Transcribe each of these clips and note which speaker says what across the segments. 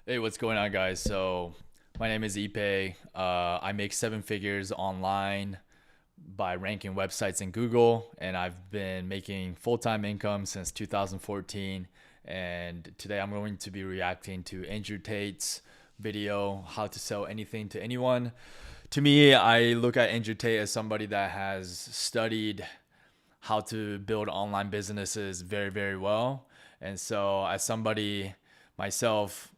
Speaker 1: Hey, what's going on, guys? So, my name is Ipe. I make seven figures online by ranking websites in Google, and I've been making full time income since 2014. And today I'm going to be reacting to Andrew Tate's video, How to Sell Anything to Anyone. To me, I look at Andrew Tate as somebody that has studied how to build online businesses very, very well. And so, as somebody myself,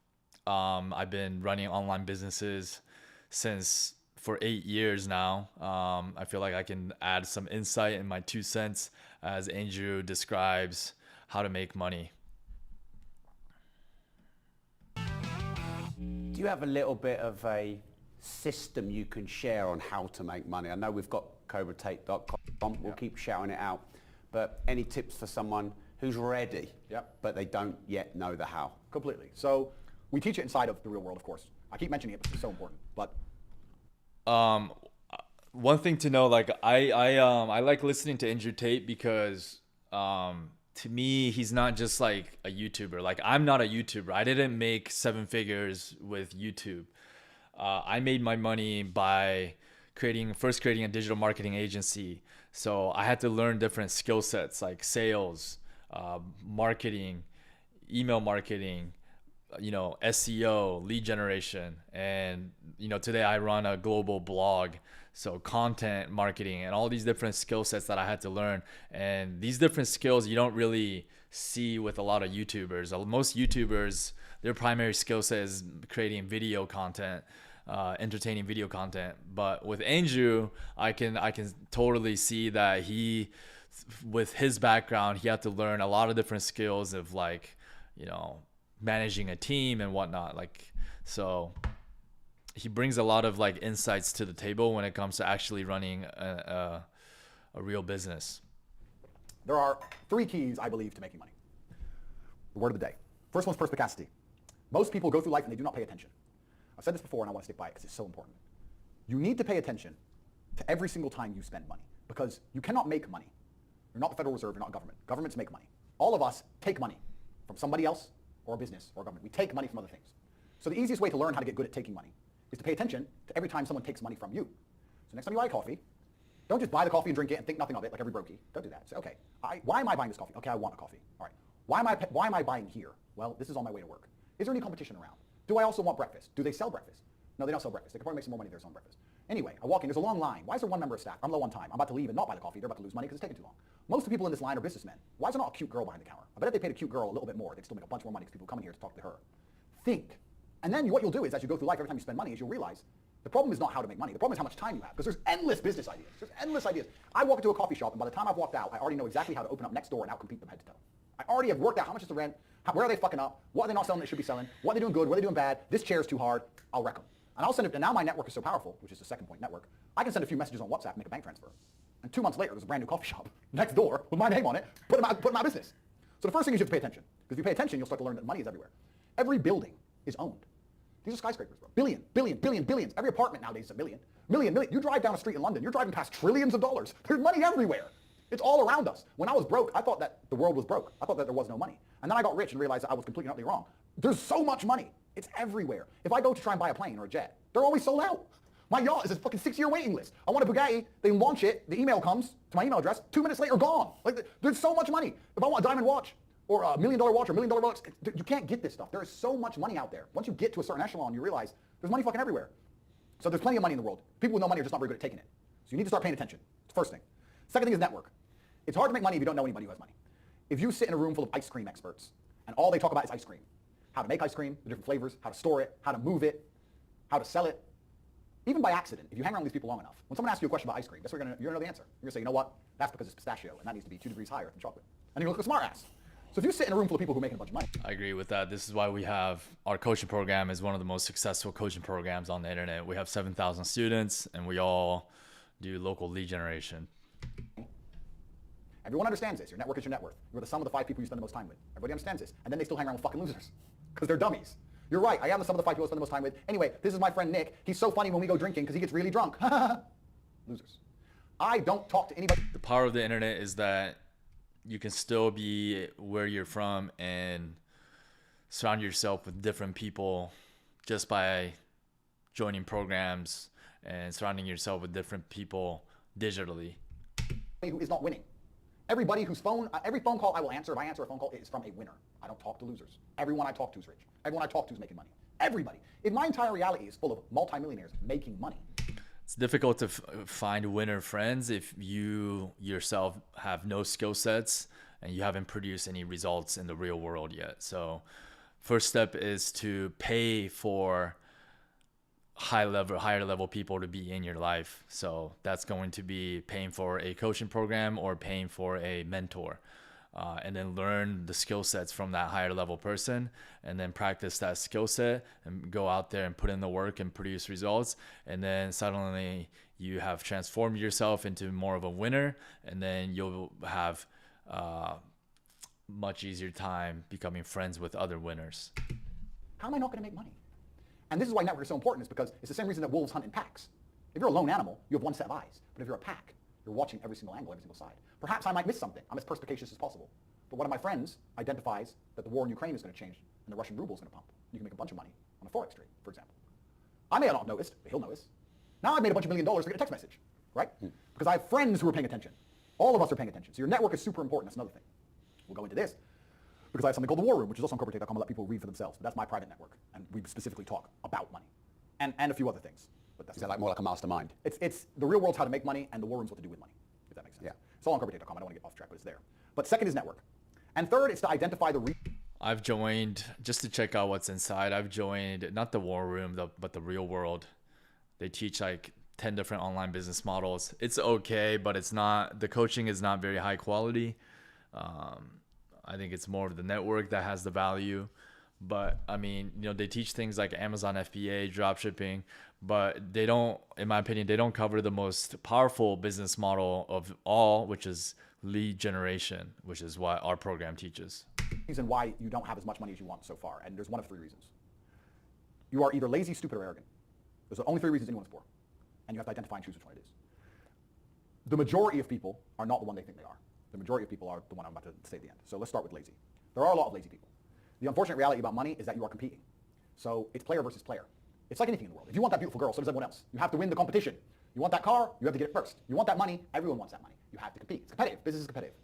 Speaker 1: I've been running online businesses since for 8 years now. I feel like I can add some insight in my 2 cents as Andrew describes how to make money.
Speaker 2: Do you have a little bit of a system you can share on how to make money? I know we've got cobratate.com. We'll keep shouting it out. But any tips for someone who's ready, but they don't yet know the how?
Speaker 3: Completely. So we teach it inside of the real world, of course. I keep mentioning it because it's so important. But
Speaker 1: One thing to know, like I like listening to Andrew Tate because to me he's not just like a YouTuber. Like I'm not a YouTuber. I didn't make seven figures with YouTube. I made my money by creating a digital marketing agency. So I had to learn different skill sets like sales, marketing, email marketing, SEO, lead generation. And, today I run a global blog. So content marketing and all these different skill sets that I had to learn. And these different skills you don't really see with a lot of YouTubers. Most YouTubers, their primary skill set is creating video content, entertaining video content. But with Andrew, I can totally see that with his background, he had to learn a lot of different skills of managing a team and whatnot. So he brings a lot of insights to the table when it comes to actually running a real business.
Speaker 3: there are three keys, I believe, to making money. The word of the day. First one's perspicacity. Most people go through life and they do not pay attention. I've said this before and I want to stick by it because it's so important. You need to pay attention to every single time you spend money because you cannot make money. You're not the Federal Reserve, you're not government. Governments make money. All of us take money from somebody else or a business or a government. We take money from other things. So the easiest way to learn how to get good at taking money is to pay attention to every time someone takes money from you. So next time you buy coffee, don't just buy the coffee and drink it and think nothing of it like every brokey. Don't do that. Say, okay, why am I buying this coffee? Okay, I want a coffee. All right. Why am I buying here? Well, this is on my way to work. Is there any competition around? Do I also want breakfast? Do they sell breakfast? No, they don't sell breakfast. They could probably make some more money if they're selling breakfast. Anyway, I walk in, there's a long line. Why is there one member of staff? I'm low on time. I'm about to leave and not buy the coffee. They're about to lose money because it's taking too long. Most of the people in this line are businessmen. Why is there not a cute girl behind the counter? I bet if they paid a cute girl a little bit more, they'd still make a bunch more money because people come in here to talk to her. Think. And then what you'll do is as you go through life, every time you spend money, is you'll realize the problem is not how to make money. The problem is how much time you have because there's endless business ideas. There's endless ideas. I walk into a coffee shop and by the time I've walked out, I already know exactly how to open up next door and outcompete them head to toe. I already have worked out how much is the rent, where are they fucking up, what are they not selling that should be selling, what are they doing good, what are they doing bad, this chair is too hard, I'll wreck them. And I'll send it, and now my network is so powerful, which is the second point, network, I can send a few messages on WhatsApp and make a bank transfer. And 2 months later, there's a brand new coffee shop next door with my name on it, put them out of business. So the first thing is you have to pay attention. Because if you pay attention, you'll start to learn that money is everywhere. Every building is owned. These are skyscrapers, bro. Billions. Every apartment nowadays is a million. Million. You drive down a street in London, you're driving past trillions of dollars. There's money everywhere. It's all around us. When I was broke, I thought that the world was broke. I thought that there was no money. And then I got rich and realized that I was completely and utterly wrong. There's so much money. It's everywhere. If I go to try and buy a plane or a jet, they're always sold out. My yacht is a fucking 6-year waiting list. I want a Bugatti, they launch it, the email comes to my email address, 2 minutes later, gone. There's so much money. If I want a diamond watch, or $1 million watch, or $1 million Rolex, you can't get this stuff. There is so much money out there. Once you get to a certain echelon, you realize there's money fucking everywhere. So there's plenty of money in the world. People with no money are just not very good at taking it. So you need to start paying attention. It's the first thing. Second thing is network. It's hard to make money if you don't know anybody who has money. If you sit in a room full of ice cream experts, and all they talk about is ice cream, how to make ice cream, the different flavors, how to store it, how to move it, how to sell it, even by accident, if you hang around these people long enough, when someone asks you a question about ice cream, guess what you're gonna know the answer. You're gonna say, you know what? That's because it's pistachio, and that needs to be 2 degrees higher than chocolate. And you look like a smart ass. So if you sit in a room full of people who are making a bunch of money.
Speaker 1: I agree with that. This is why we have our coaching program is one of the most successful coaching programs on the internet. We have 7,000 students and we all do local lead generation.
Speaker 3: Everyone understands this. Your network is your net worth. You're the sum of the 5 people you spend the most time with. Everybody understands this. And then they still hang around with fucking losers because they're dummies. You're right. I am the sum of the 5 people I spend the most time with. Anyway, this is my friend Nick. He's so funny when we go drinking because he gets really drunk. Losers. I don't talk to anybody.
Speaker 1: The power of the internet is that you can still be where you're from and surround yourself with different people just by joining programs and surrounding yourself with different people digitally.
Speaker 3: Who is not winning. Every phone call I will answer, if I answer a phone call, is from a winner. I don't talk to losers. Everyone I talk to is rich. Everyone I talk to is making money. Everybody. If my entire reality is full of multimillionaires making money.
Speaker 1: It's difficult to find winner friends if you yourself have no skill sets and you haven't produced any results in the real world yet. So first step is to pay for higher level people to be in your life. So that's going to be paying for a coaching program or paying for a mentor, and then learn the skill sets from that higher level person, and then practice that skill set and go out there and put in the work and produce results. And then suddenly you have transformed yourself into more of a winner, and then you'll have much easier time becoming friends with other winners.
Speaker 3: How am I not going to make money? And this is why network is so important, is because it's the same reason that wolves hunt in packs. If you're a lone animal, you have one set of eyes. But if you're a pack, you're watching every single angle, every single side. Perhaps I might miss something. I'm as perspicacious as possible. But one of my friends identifies that the war in Ukraine is going to change and the Russian ruble is going to pump. You can make a bunch of money on a forex trade, for example. I may have not noticed, but he'll notice. Now I've made a bunch of $1 million to get a text message, right? Because I have friends who are paying attention. All of us are paying attention. So your network is super important. That's another thing. We'll go into this because I have something called the War Room, which is also on corporatate.com. I'll let people read for themselves. But that's my private network. And we specifically talk about money and a few other things. But that's
Speaker 2: Is that like more like a mastermind?
Speaker 3: It's the real world's how to make money, and the War Room's what to do with money, if that makes sense.
Speaker 2: Yeah.
Speaker 3: It's all on corporatate.com. I don't want to get off track, but it's there. But second is network. And third is to identify the
Speaker 1: I've joined just to check out what's inside. I've joined not the War Room, but the Real World. They teach like 10 different online business models. It's okay, but it's not, the coaching is not very high quality. I think it's more of the network that has the value. But I mean, they teach things like Amazon FBA, drop shipping, but they don't, in my opinion, they don't cover the most powerful business model of all, which is lead generation, which is what our program teaches.
Speaker 3: reason why you don't have as much money as you want so far, and there's one of three reasons. You are either lazy, stupid, or arrogant. Those are the only three reasons anyone's poor, and you have to identify and choose which one it is. The majority of people are not the one they think they are. The majority of people are the one I'm about to say at the end. So let's start with lazy. There are a lot of lazy people. The unfortunate reality about money is that you are competing. So it's player versus player. It's like anything in the world. If you want that beautiful girl, so does everyone else. You have to win the competition. You want that car, you have to get it first. You want that money, everyone wants that money. You have to compete. It's competitive. Business is competitive.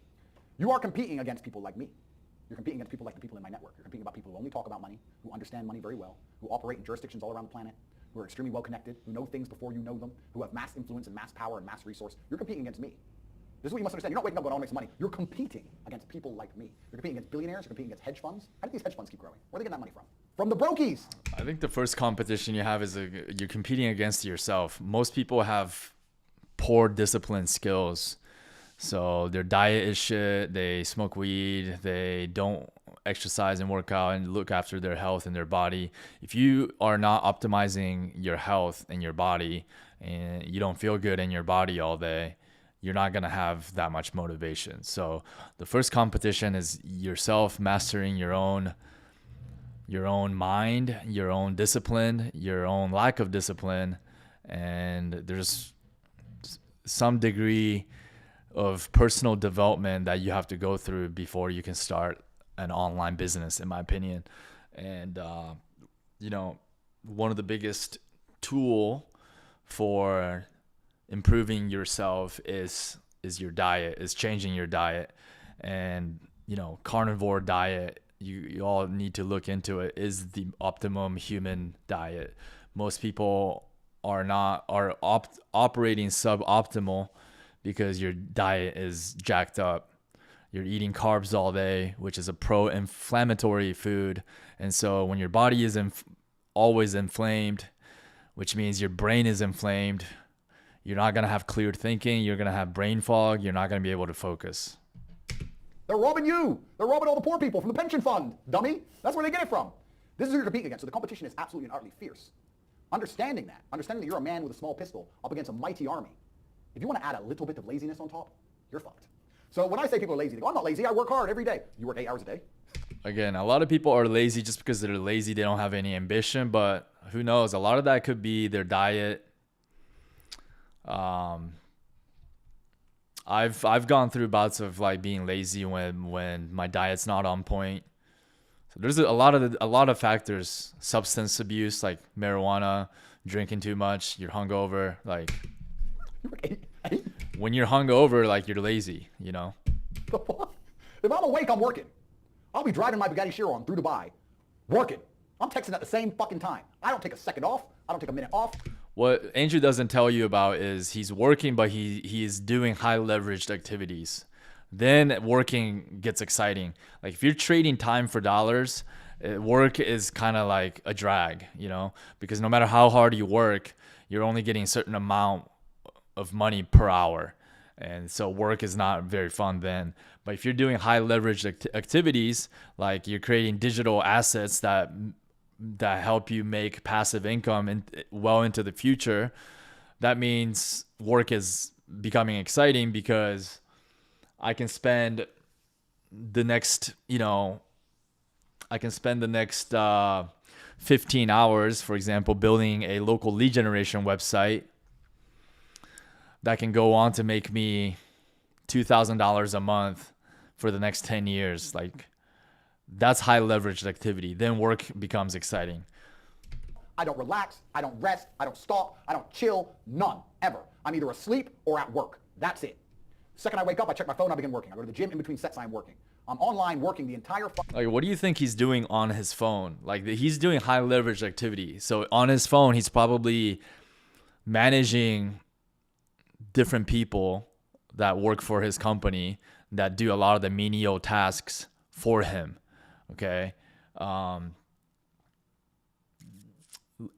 Speaker 3: You are competing against people like me. You're competing against people like the people in my network. You're competing about people who only talk about money, who understand money very well, who operate in jurisdictions all around the planet, who are extremely well connected, who know things before you know them, who have mass influence and mass power and mass resource. You're competing against me. This is what you must understand. You're not waking up going, I want to make some money. You're competing against people like me. You're competing against billionaires. You're competing against hedge funds. How do these hedge funds keep growing? Where are they getting that money from? From the brokies.
Speaker 1: I think the first competition you have is you're competing against yourself. Most people have poor discipline skills. So their diet is shit. They smoke weed. They don't exercise and work out and look after their health and their body. If you are not optimizing your health and your body, and you don't feel good in your body all day, you're not going to have that much motivation. So the first competition is yourself mastering your own mind, your own discipline, your own lack of discipline. And there's some degree of personal development that you have to go through before you can start an online business, in my opinion. And, one of the biggest tool for improving yourself is your diet, is changing your diet. And, carnivore diet, you all need to look into it, is the optimum human diet. Most people are operating suboptimal because your diet is jacked up. You're eating carbs all day, which is a pro-inflammatory food. And so when your body is always inflamed, which means your brain is inflamed, you're not going to have clear thinking. You're going to have brain fog. You're not going to be able to focus.
Speaker 3: They're robbing you. They're robbing all the poor people from the pension fund, dummy. That's where they get it from. This is who you're competing against. So the competition is absolutely and utterly fierce. Understanding that you're a man with a small pistol up against a mighty army. If you want to add a little bit of laziness on top, you're fucked. So when I say people are lazy, they go, I'm not lazy. I work hard every day. You work 8 hours a day?
Speaker 1: Again, a lot of people are lazy just because they're lazy. They don't have any ambition, but who knows? A lot of that could be their diet. I've gone through bouts of like being lazy when my diet's not on point. There's a lot of factors, substance abuse, like marijuana, drinking too much, you're hungover. Like when you're hungover, like you're lazy, you know?
Speaker 3: The fuck? If I'm awake, I'm working. I'll be driving my Bugatti Chiron through Dubai, working. I'm texting at the same fucking time. I don't take a second off. I don't take a minute off.
Speaker 1: What Andrew doesn't tell you about is he's working, but he is doing high leveraged activities. Then working gets exciting. Like if you're trading time for dollars, work is kind of like a drag, you know, because no matter how hard you work, you're only getting a certain amount of money per hour. And so work is not very fun then. But if you're doing high leverage activities, like you're creating digital assets that help you make passive income well into the future, that means work is becoming exciting because I can spend the next, 15 hours, for example, building a local lead generation website that can go on to make me $2,000 a month for the next 10 years. Like that's high leveraged activity. Then work becomes exciting.
Speaker 3: I don't relax. I don't rest. I don't stop. I don't chill. None. Ever. I'm either asleep or at work. That's it. The second I wake up, I check my phone, I begin working. I go to the gym. In between sets, I'm working. I'm online working the entire
Speaker 1: Like, what do you think he's doing on his phone? Like, he's doing high leverage activity. So on his phone, he's probably managing different people that work for his company that do a lot of the menial tasks for him. Okay.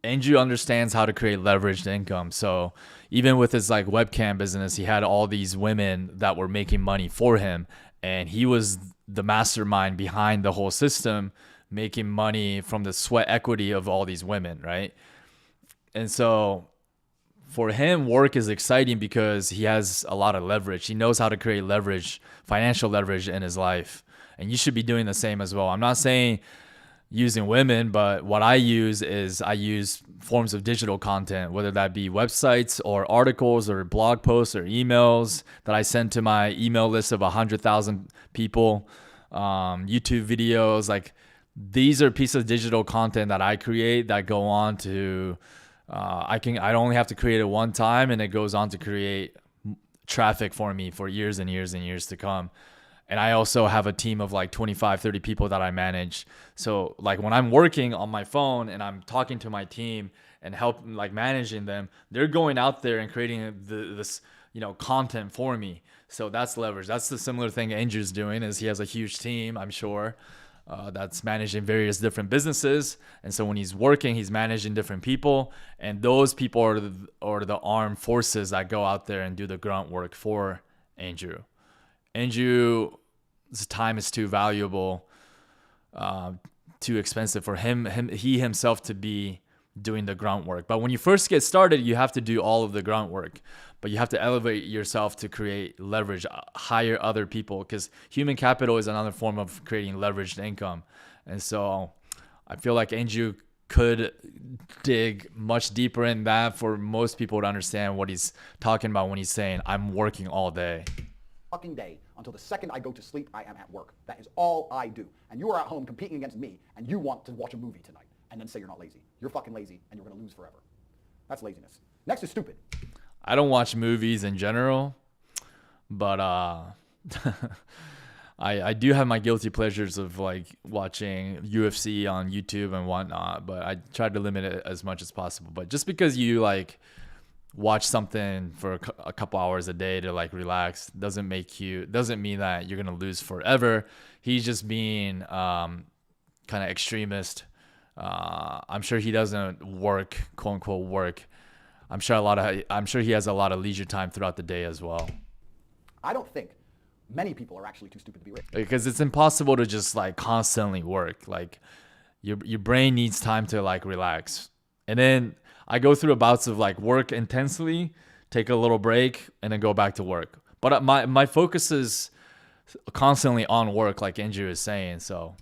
Speaker 1: Andrew understands how to create leveraged income. So even with his like webcam business, he had all these women that were making money for him, and he was the mastermind behind the whole system, making money from the sweat equity of all these women, right? And so for him, work is exciting because he has a lot of leverage. He knows how to create leverage, financial leverage in his life. And you should be doing the same as well. I'm not saying using women, but what I use forms of digital content, whether that be websites or articles or blog posts or emails that I send to my email list of 100,000 people, YouTube videos. Like these are pieces of digital content that I create that go on to, I only have to create it one time and it goes on to create traffic for me for years and years and years to come. And I also have a team of like 25, 30 people that I manage. So like when I'm working on my phone and I'm talking to my team and managing them, they're going out there and creating this content for me. So that's leverage. That's the similar thing Andrew's doing, is he has a huge team, I'm sure, that's managing various different businesses. And so when he's working, he's managing different people. And those people are the armed forces that go out there and do the grunt work for Andrew. Andrew's time is too valuable, too expensive for he himself to be doing the grunt work. But when you first get started, you have to do all of the grunt work, but you have to elevate yourself to create leverage, hire other people, because human capital is another form of creating leveraged income. And so I feel like Andrew could dig much deeper in that for most people to understand what he's talking about when he's saying, I'm working all day.
Speaker 3: Fucking day until the second I go to sleep, I am at work. That is all I do. And you are at home competing against me, and you want to watch a movie tonight and then say you're not lazy. You're fucking lazy, and you're going to lose forever. That's laziness. Next is stupid.
Speaker 1: I don't watch movies in general, but I do have my guilty pleasures of like watching UFC on YouTube and whatnot, but I try to limit it as much as possible. But just because you like watch something for a couple hours a day to like relax doesn't mean that you're gonna lose forever. He's just being kind of extremist. I'm sure he doesn't work, quote unquote work. I'm sure he has a lot of leisure time throughout the day as well.
Speaker 3: I don't think many people are actually too stupid to be rich.
Speaker 1: Because it's impossible to just like constantly work. Like your brain needs time to like relax. And then I go through bouts of like work intensely, take a little break, and then go back to work. But my focus is constantly on work, like Andrew is saying. So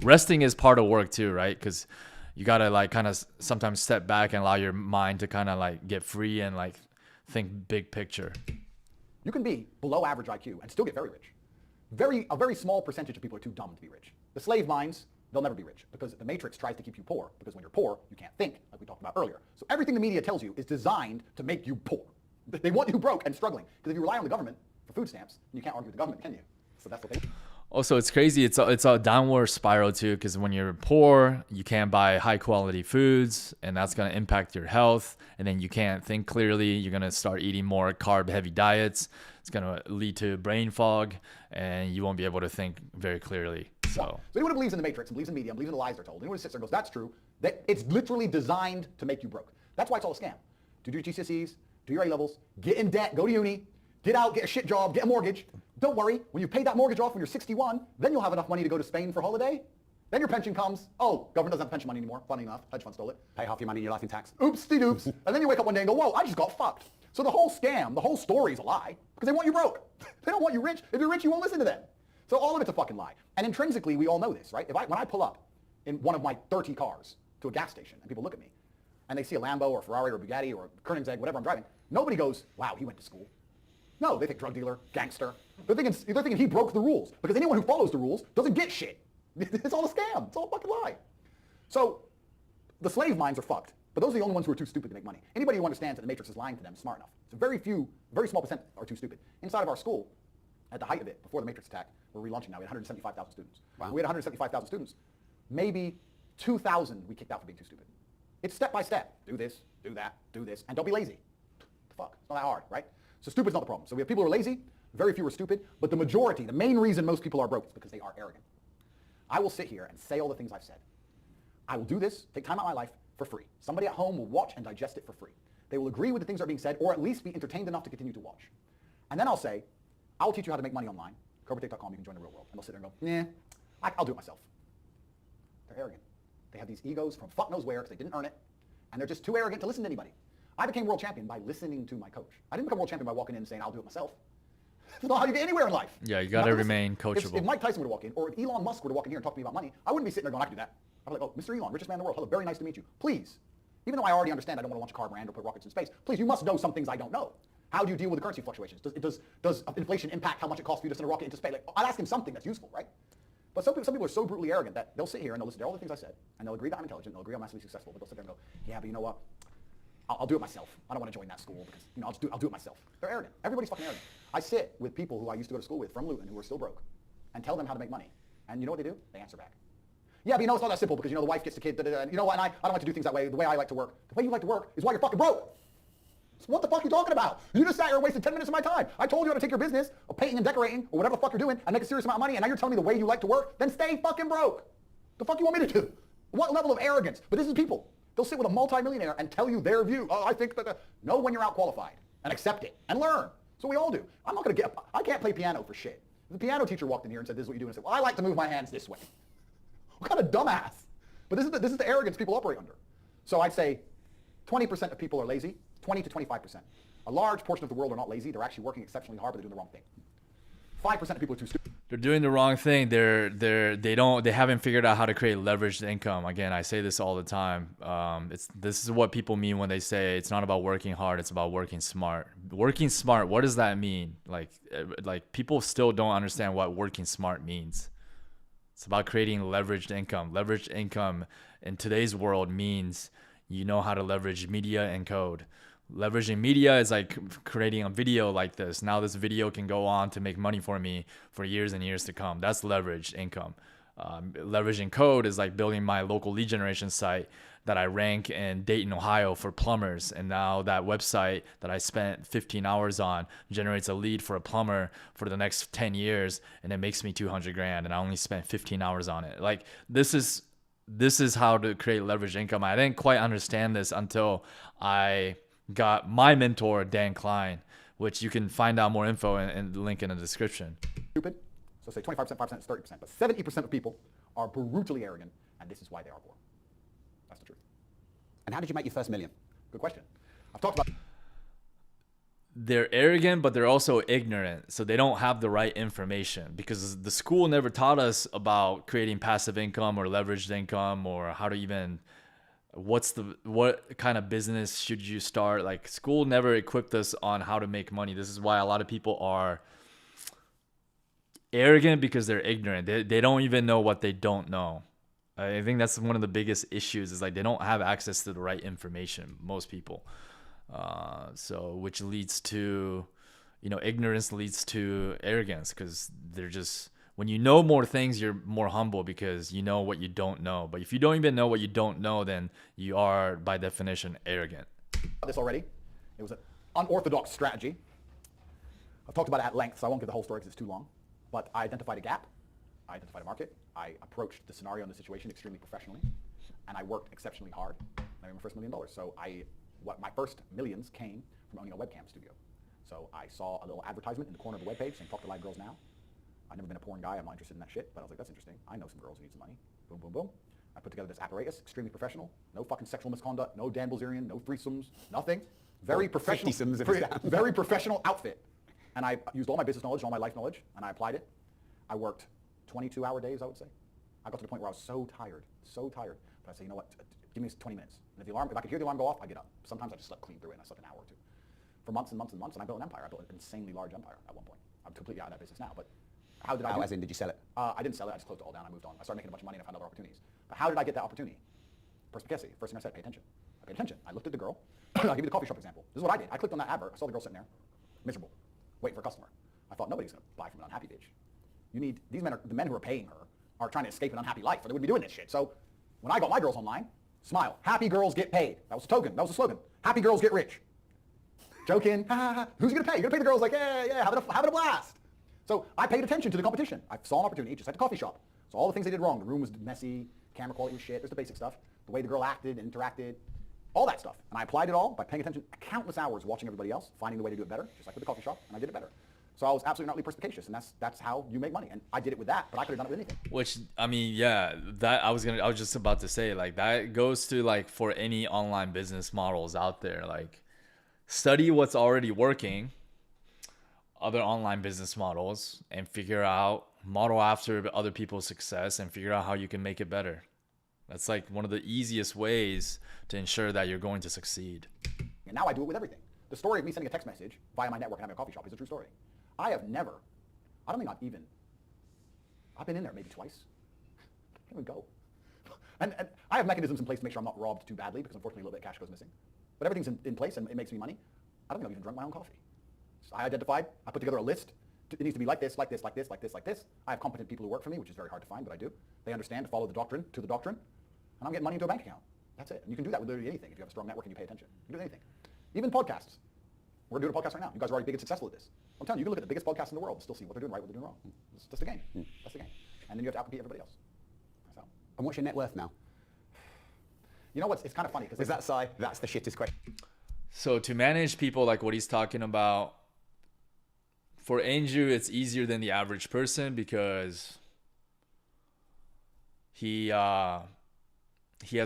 Speaker 1: resting is part of work too, right? Because you gotta like kind of sometimes step back and allow your mind to kind of like get free and like think big picture.
Speaker 3: You can be below average IQ and still get very rich. A very small percentage of people are too dumb to be rich. The slave minds they'll never be rich, because the matrix tries to keep you poor, because when you're poor, you can't think, like we talked about earlier. So everything the media tells you is designed to make you poor. They want you broke and struggling, because if you rely on the government for food stamps, you can't argue with the government, can you? So that's what they do.
Speaker 1: Also, it's crazy. It's a downward spiral too, because when you're poor, you can't buy high quality foods, and that's going to impact your health. And then you can't think clearly. You're going to start eating more carb heavy diets. It's going to lead to brain fog, and you won't be able to think very clearly. So
Speaker 3: anyone who believes in the matrix and believes in media and believes in the lies they're told, anyone who sits there and goes, that's true, that it's literally designed to make you broke. That's why it's all a scam. Do your GCSEs, do your A-levels, get in debt, go to uni, get out, get a shit job, get a mortgage. Don't worry, when you pay that mortgage off when you're 61, then you'll have enough money to go to Spain for holiday. Then your pension comes. Oh, government doesn't have pension money anymore. Funny enough, hedge fund stole it.
Speaker 2: Pay half your money in your life in tax.
Speaker 3: Oopsie-doops. And then you wake up one day and go, whoa, I just got fucked. So the whole scam, the whole story is a lie, because they want you broke. They don't want you rich. If you're rich, you won't listen to them. So all of it's a fucking lie. And intrinsically, we all know this, right? When I pull up in one of my 30 cars to a gas station and people look at me and they see a Lambo or a Ferrari or a Bugatti or a Koenigsegg, whatever I'm driving, nobody goes, wow, he went to school. No, they think drug dealer, gangster. They're thinking he broke the rules, because anyone who follows the rules doesn't get shit. It's all a scam. It's all a fucking lie. So the slave minds are fucked, but those are the only ones who are too stupid to make money. Anybody who understands that the matrix is lying to them is smart enough. So very small percent are too stupid. Inside of our school, at the height of it, before the matrix attack, we're relaunching now, we had 175,000 students.
Speaker 2: Wow.
Speaker 3: We had 175,000 students. Maybe 2,000 we kicked out for being too stupid. It's step by step. Do this, do that, do this, and don't be lazy. The fuck, it's not that hard, right? So stupid's not the problem. So we have people who are lazy, very few are stupid, but the majority, the main reason most people are broke is because they are arrogant. I will sit here and say all the things I've said. I will do this, take time out of my life for free. Somebody at home will watch and digest it for free. They will agree with the things that are being said, or at least be entertained enough to continue to watch. And then I'll say, I'll teach you how to make money online. CobraTate.com, you can join the real world. And they'll sit there and go, nah, I'll do it myself. They're arrogant. They have these egos from fuck knows where, because they didn't earn it. And they're just too arrogant to listen to anybody. I became world champion by listening to my coach. I didn't become world champion by walking in and saying, I'll do it myself. That's not how you get anywhere in life.
Speaker 1: yeah, you got to remain coachable.
Speaker 3: If Mike Tyson were to walk in, or if Elon Musk were to walk in here and talk to me about money, I wouldn't be sitting there going, I can do that. I'd be like, oh, Mr. Elon, richest man in the world. Hello, very nice to meet you. Please, even though I already understand I don't want to launch a car brand or put rockets in space, please, you must know some things I don't know. How do you deal with the currency fluctuations? Does inflation impact how much it costs for you to send a rocket into space? Like, I'd ask him something that's useful, right? But some people are so brutally arrogant that they'll sit here and they'll listen to all the things I said, and they'll agree that I'm intelligent, they'll agree I'm massively successful, but they'll sit there and go, yeah, but you know what? I'll do it myself. I don't want to join that school because, I'll do it myself. They're arrogant. Everybody's fucking arrogant. I sit with people who I used to go to school with from Luton who are still broke and tell them how to make money. And you know what they do? They answer back. Yeah, but it's not that simple because, the wife gets the kid, and you know what, and I don't like to do things that way, the way I like to work. The way you like to work is why you're fucking broke. So what the fuck are you talking about? You just sat here and wasted 10 minutes of my time. I told you how to take your business of painting and decorating or whatever the fuck you're doing and make a serious amount of money, and now you're telling me the way you like to work? Then stay fucking broke. The fuck you want me to do? What level of arrogance? But this is people. They'll sit with a multi-millionaire and tell you their view. Oh, I think that. Know when you're out-qualified and accept it and learn. So we all do. I can't play piano for shit. If the piano teacher walked in here and said, this is what you do, and I said, well, I like to move my hands this way. What kind of dumbass? But this is the arrogance people operate under. So I'd say 20% of people are lazy, 20 to 25%. A large portion of the world are not lazy. They're actually working exceptionally hard, but they're doing the wrong thing. 5% of people are too stupid.
Speaker 1: They're doing the wrong thing. They haven't figured out how to create leveraged income. Again, I say this all the time. This is what people mean when they say it's not about working hard, it's about working smart. Working smart, what does that mean? Like people still don't understand what working smart means. It's about creating leveraged income. Leveraged income in today's world means you know how to leverage media and code. Leveraging media is like creating a video like this. Now this video can go on to make money for me for years and years to come. That's leveraged income. Leveraging code is like building my local lead generation site that I rank in Dayton, Ohio for plumbers. And now that website that I spent 15 hours on generates a lead for a plumber for the next 10 years. And it makes me 200 grand. And I only spent 15 hours on it. Like this is how to create leveraged income. I didn't quite understand this until I got my mentor, Dan Klein, which you can find out more info in the link in the description.
Speaker 3: Stupid. So say 25%, 5% is 30%. But 70% of people are brutally arrogant, and this is why they are poor. That's the truth.
Speaker 2: And how did you make your first million?
Speaker 3: Good question. I've talked about...
Speaker 1: They're arrogant, but they're also ignorant. So they don't have the right information because the school never taught us about creating passive income or leveraged income or how to even... what kind of business should you start? Like school never equipped us on how to make money. This is why a lot of people are arrogant because they're ignorant. They don't even know what they don't know. I think that's one of the biggest issues is like they don't have access to the right information, most people. So which leads to, ignorance leads to arrogance, because they're just, when you know more things, you're more humble because you know what you don't know. But if you don't even know what you don't know, then you are by definition arrogant.
Speaker 3: This already. It was an unorthodox strategy. I've talked about it at length, so I won't give the whole story because it's too long. But I identified a gap. I identified a market. I approached the scenario and the situation extremely professionally, and I worked exceptionally hard. I made my first $1 million. So my first millions came from owning a webcam studio. So I saw a little advertisement in the corner of the webpage saying, "Talk to live girls now." I've never been a porn guy. I'm not interested in that shit. But I was like, that's interesting. I know some girls who need some money. Boom, boom, boom. I put together this apparatus, extremely professional. No fucking sexual misconduct, no Dan Bilzerian, no threesomes, nothing. Very professional. 50 very professional outfit. And I used all my business knowledge, all my life knowledge, and I applied it. I worked 22-hour days, I would say. I got to the point where I was so tired. But I said, you know what, give me 20 minutes. And if I could hear the alarm go off, I get up. Sometimes I just slept clean through it, and I slept an hour or two. For months and months and months, and I built an empire. I built an insanely large empire at one point. I'm completely out of that business now, but how did I do it?
Speaker 2: As in, did you sell it?
Speaker 3: I didn't sell it, I just closed it all down, I moved on. I started making a bunch of money and I found other opportunities. But how did I get that opportunity? Perspicacity. First thing I said, pay attention. I paid attention. I looked at the girl. I'll give you the coffee shop example. This is what I did. I clicked on that advert. I saw the girl sitting there, miserable, waiting for a customer. I thought, nobody's going to buy from an unhappy bitch. The men who are paying her are trying to escape an unhappy life, or they wouldn't be doing this shit. So when I got my girls online, smile. Happy girls get paid. That was the token. That was the slogan. Happy girls get rich. Joking. Who's you going to pay? You're going to pay the girls like, yeah, having a blast. So I paid attention to the competition. I saw an opportunity, just like the coffee shop. So all the things they did wrong. The room was messy, camera quality was shit. There's the basic stuff. The way the girl acted and interacted, all that stuff. And I applied it all by paying attention countless hours watching everybody else, finding the way to do it better, just like with the coffee shop, and I did it better. So I was absolutely not perspicacious, and that's how you make money. And I did it with that, but I could have done it with anything.
Speaker 1: Which, I mean, yeah, that I was just about to say, like, that goes to, like, for any online business models out there, like, study what's already working, other online business models, and model after other people's success and figure out how you can make it better. That's like one of the easiest ways to ensure that you're going to succeed.
Speaker 3: And now I do it with everything. The story of me sending a text message via my network and having a coffee shop is a true story. I've been in there maybe twice. I can't even go. And I have mechanisms in place to make sure I'm not robbed too badly, because unfortunately a little bit of cash goes missing. But everything's in place and it makes me money. I don't think I've even drunk my own coffee. So I put together a list. It needs to be like this, like this, like this, like this, like this. I have competent people who work for me, which is very hard to find, but I do. They understand to follow the doctrine, and I'm getting money into a bank account. That's it. And you can do that with literally anything if you have a strong network and you pay attention. You can do anything. Even podcasts. We're doing a podcast right now. You guys are already big and successful at this. I'm telling you, you can look at the biggest podcasts in the world and still see what they're doing right, what they're doing wrong. That's the game. That's the game. And then you have to outcompete everybody else. That's how.
Speaker 2: And what's your net worth now?
Speaker 3: You know what's? It's kind of funny because
Speaker 2: that's the shittest question.
Speaker 1: So to manage people like what he's talking about, for Andrew, it's easier than the average person because he has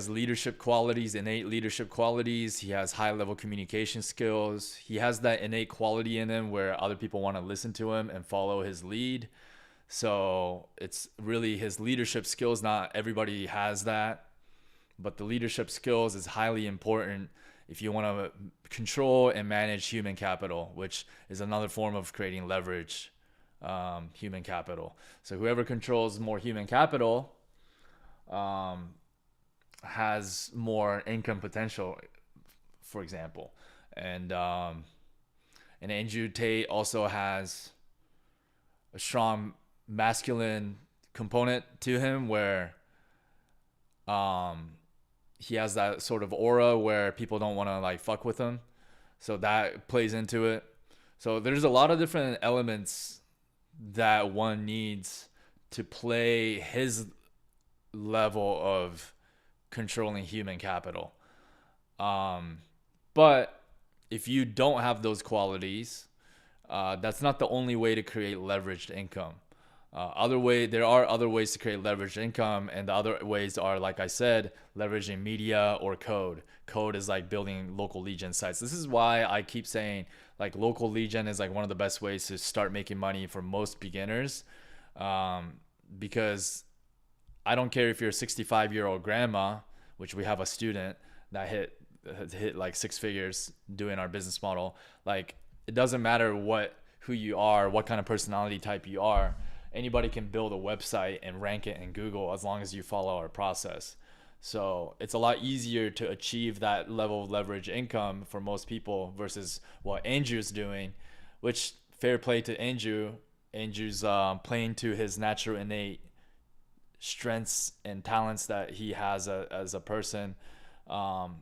Speaker 1: leadership qualities, innate leadership qualities. He has high-level communication skills. He has that innate quality in him where other people want to listen to him and follow his lead. So it's really his leadership skills. Not everybody has that, but the leadership skills is highly important if you want to control and manage human capital, which is another form of creating leverage, human capital. So whoever controls more human capital has more income potential, for example. And Andrew Tate also has a strong masculine component to him where he has that sort of aura where people don't want to like fuck with him. So that plays into it. So there's a lot of different elements that one needs to play his level of controlling human capital. But if you don't have those qualities, that's not the only way to create leveraged income. There are other ways to create leveraged income, and the other ways are, like I said, leveraging media or code. Code is like building local lead gen sites. This is why I keep saying like local lead gen is like one of the best ways to start making money for most beginners, because I don't care if you're a 65-year-old grandma, which we have a student that hit like 6 figures doing our business model. Like, it doesn't matter who you are, what kind of personality type you are. anybody can build a website and rank it in Google as long as you follow our process. So it's a lot easier to achieve that level of leverage income for most people versus what Andrew's doing, which fair play to Andrew. Andrew's playing to his natural innate strengths and talents that he has as a person,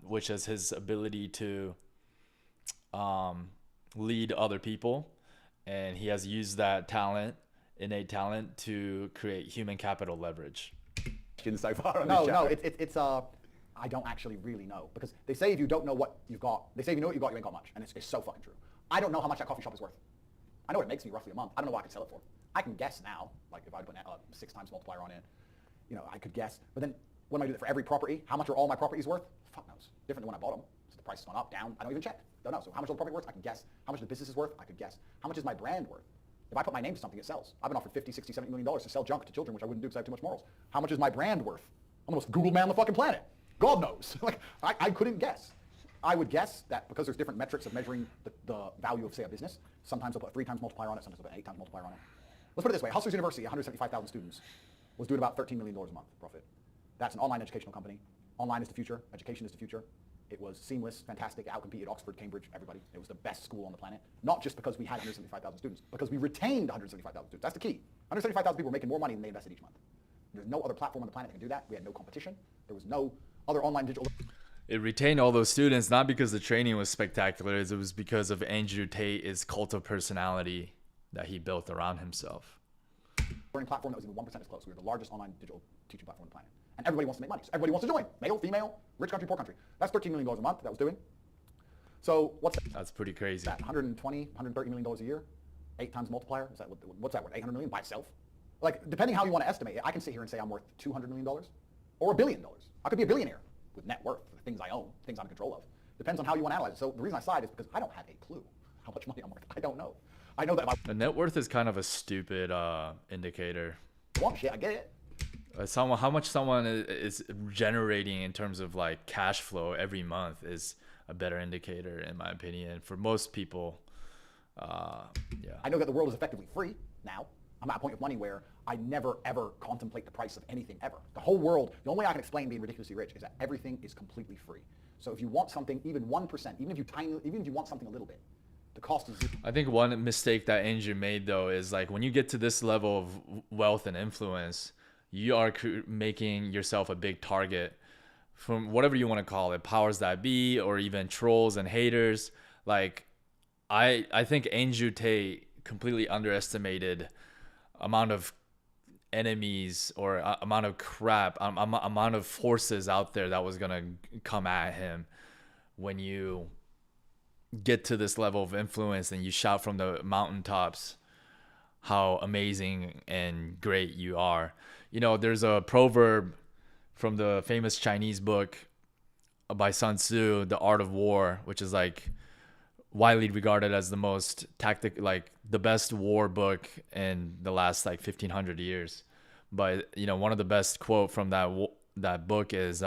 Speaker 1: which is his ability to lead other people. And he has used that talent, innate talent, to create human capital leverage.
Speaker 2: So far on
Speaker 3: No,
Speaker 2: the
Speaker 3: no,
Speaker 2: show.
Speaker 3: it's I don't actually really know, because they say if you don't know what you've got, they say if you know what you've got, you ain't got much, and it's so fucking true. I don't know how much that coffee shop is worth. I know what it makes me roughly a month. I don't know what I can sell it for. I can guess now, like if I put a 6 times multiplier on it, you know, I could guess. But then when I do that for every property, how much are all my properties worth? Fuck knows. Different than when I bought them. So the price has gone up, down. I don't even check. Don't know. So how much are the property worth? I can guess. How much the business is worth? I could guess. How much is my brand worth? If I put my name to something, it sells. I've been offered $50, $60, $70 million to sell junk to children, which I wouldn't do because I have too much morals. How much is my brand worth? I'm the most Googled man on the fucking planet. God knows. Like, I couldn't guess. I would guess that because there's different metrics of measuring the value of, say, a business, sometimes I'll put a 3 times multiplier on it, sometimes I'll put an 8 times multiplier on it. Let's put it this way. Hustlers University, 175,000 students, was doing about $13 million a month profit. That's an online educational company. Online is the future. Education is the future. It was seamless, fantastic. It outcompeted Oxford, Cambridge, everybody. It was the best school on the planet. Not just because we had 175,000 students, because we retained 175,000 students. That's the key. 175,000 people were making more money than they invested each month. There's no other platform on the planet that can do that. We had no competition. There was no other online digital.
Speaker 1: It retained all those students not because the training was spectacular, it was because of Andrew Tate's cult of personality that he built around himself.
Speaker 3: Learning platform that was even 1% as close. We were the largest online digital teaching platform on the planet. And everybody wants to make money. So everybody wants to join. Male, female, rich country, poor country. That's $13 million a month that was doing. So what's that?
Speaker 1: That's pretty crazy.
Speaker 3: That $120, $130 million a year? 8 times multiplier? Is that what's that worth? $800 million by itself? Like, depending how you want to estimate it, I can sit here and say I'm worth $200 million or $1 billion. I could be a billionaire with net worth, the things I own, things I'm in control of. Depends on how you want to analyze it. So the reason I side is because I don't have a clue how much money I'm worth. I don't know. I know that if
Speaker 1: The net worth is kind of a stupid indicator.
Speaker 3: I want shit, I get it.
Speaker 1: How much someone is generating in terms of like cash flow every month is a better indicator, in my opinion. For most people, yeah.
Speaker 3: I know that the world is effectively free now. I'm at a point of money where I never, ever contemplate the price of anything ever. The whole world, the only way I can explain being ridiculously rich is that everything is completely free. So if you want something, even 1%, even if you want something a little bit, the cost is zero.
Speaker 1: I think one mistake that Andrew made though is like when you get to this level of wealth and influence, you are making yourself a big target from whatever you want to call it, powers that be, or even trolls and haters. Like I think Andrew Tate completely underestimated amount of enemies or amount of crap, amount of forces out there that was gonna come at him when you get to this level of influence and you shout from the mountaintops how amazing and great you are. You know, there's a proverb from the famous Chinese book by Sun Tzu, The Art of War, which is like widely regarded as the most like the best war book in the last like 1500 years. But you know, one of the best quote from that book is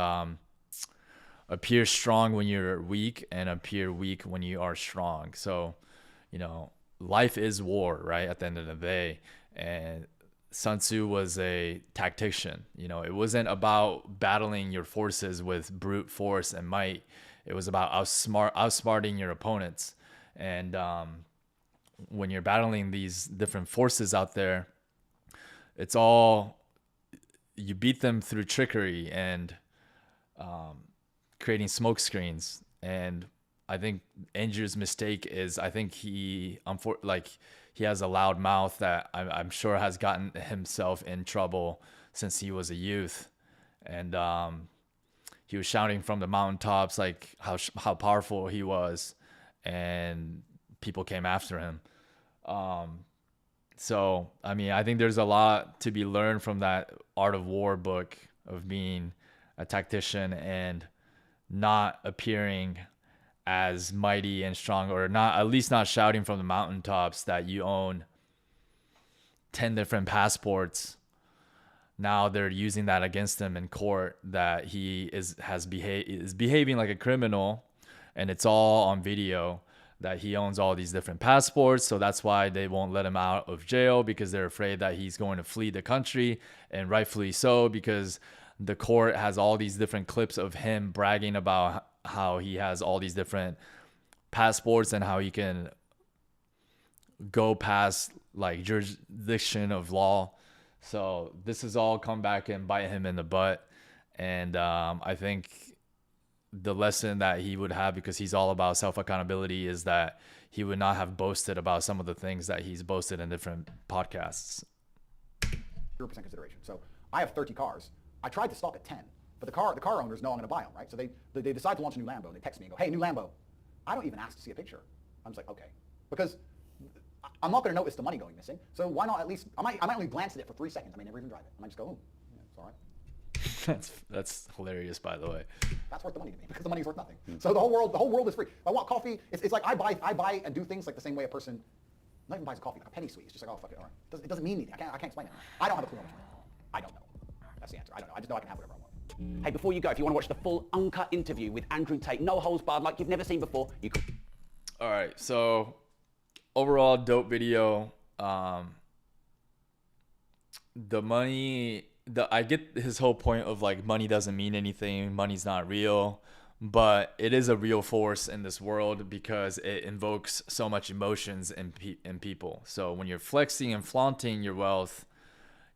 Speaker 1: appear strong when you're weak and appear weak when you are strong. So, you know, life is war, right? At the end of the day. And Sun Tzu was a tactician. You know, it wasn't about battling your forces with brute force and might. It was about outsmarting your opponents. And when you're battling these different forces out there, it's all, you beat them through trickery and creating smoke screens. And I think Andrew's mistake is, I think he has a loud mouth that I'm sure has gotten himself in trouble since he was a youth. And he was shouting from the mountaintops like how powerful he was, and people came after him. So, I mean, I think there's a lot to be learned from that Art of War book of being a tactician and not appearing as mighty and strong, or not, at least not shouting from the mountaintops that you own 10 different passports. Now they're using that against him in court, that he is behaving like a criminal, and it's all on video. that he owns all these different passports. So that's why they won't let him out of jail, because they're afraid that he's going to flee the country, and rightfully so, because the court has all these different clips of him bragging about how he has all these different passports and how he can go past like jurisdiction of law. So this has all come back and bite him in the butt. And I think the lesson that he would have, because he's all about self-accountability, is that he would not have boasted about some of the things that he's boasted in different podcasts.
Speaker 3: 0% consideration. So I have 30 cars. I tried to stop at 10, but the car owners know I'm going to buy them, right? So they decide to launch a new Lambo, and they text me and go, hey, new Lambo. I don't even ask to see a picture. I'm just like, okay. Because I'm not going to notice the money going missing. So why not at least, I might only glance at it for 3 seconds. I may never even drive it. I might just go, oh, yeah, it's all right.
Speaker 1: That's hilarious, by the way.
Speaker 3: That's worth the money to me, because the money's worth nothing. So the whole world is free. If I want coffee, it's like I buy and do things like the same way a person not even buys a coffee, like a penny sweet. It's just like, oh, fuck it, all right. It doesn't mean anything. I can't explain it. I don't have a clue how much money. I don't know. That's the answer. I don't know. I just know I can have whatever I want.
Speaker 2: Hey, before you go, if you want to watch the full uncut interview with Andrew Tate, no holds barred, like you've never seen before, you can.
Speaker 1: All right. So overall, dope video. I get his whole point of like money doesn't mean anything. Money's not real, but it is a real force in this world because it invokes so much emotions in people. So when you're flexing and flaunting your wealth,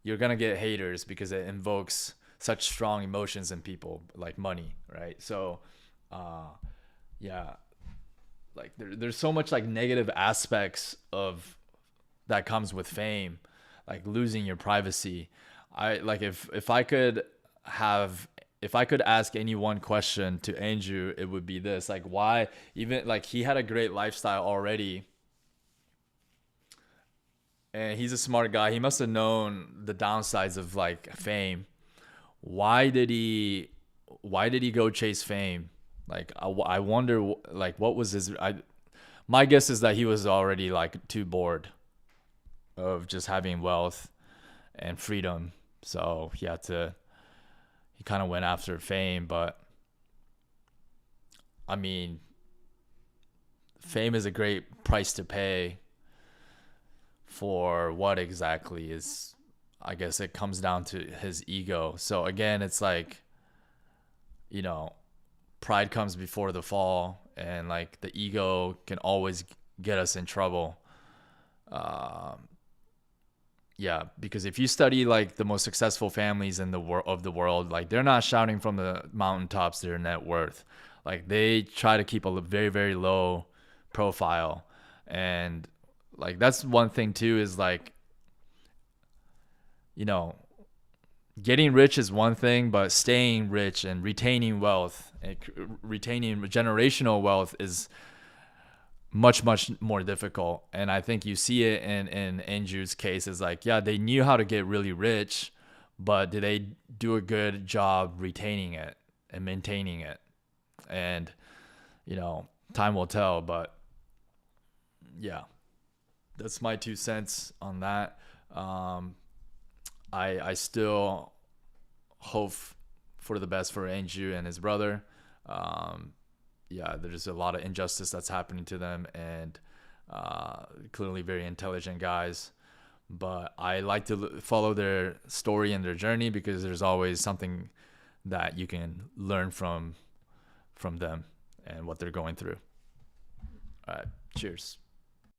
Speaker 1: you're going to get haters because it invokes such strong emotions in people, like money, right? So, yeah, like there's so much like negative aspects of that comes with fame, like losing your privacy. If I could ask any one question to Andrew, it would be this: like, why, even like he had a great lifestyle already, and he's a smart guy. He must have known the downsides of like fame. Why did he go chase fame? Like, I wonder, like, what was his, my guess is that he was already like too bored of just having wealth and freedom. So he kind of went after fame. But I mean, fame is a great price to pay for what exactly is, I guess it comes down to his ego. So again, it's like, you know, pride comes before the fall, and like the ego can always get us in trouble. Yeah, because if you study like the most successful families in the world, like they're not shouting from the mountaintops their net worth. Like they try to keep a very, very low profile. And like that's one thing too, is like, you know, getting rich is one thing, but staying rich and retaining wealth and retaining generational wealth is much, much more difficult. And I think you see it in Andrew's case, is like, yeah, they knew how to get really rich, but did they do a good job retaining it and maintaining it? And, you know, time will tell, but yeah, that's my 2 cents on that. I still hope for the best for Andrew and his brother. Yeah, there's a lot of injustice that's happening to them, and clearly very intelligent guys. But I like to follow their story and their journey, because there's always something that you can learn from them and what they're going through. All right, cheers.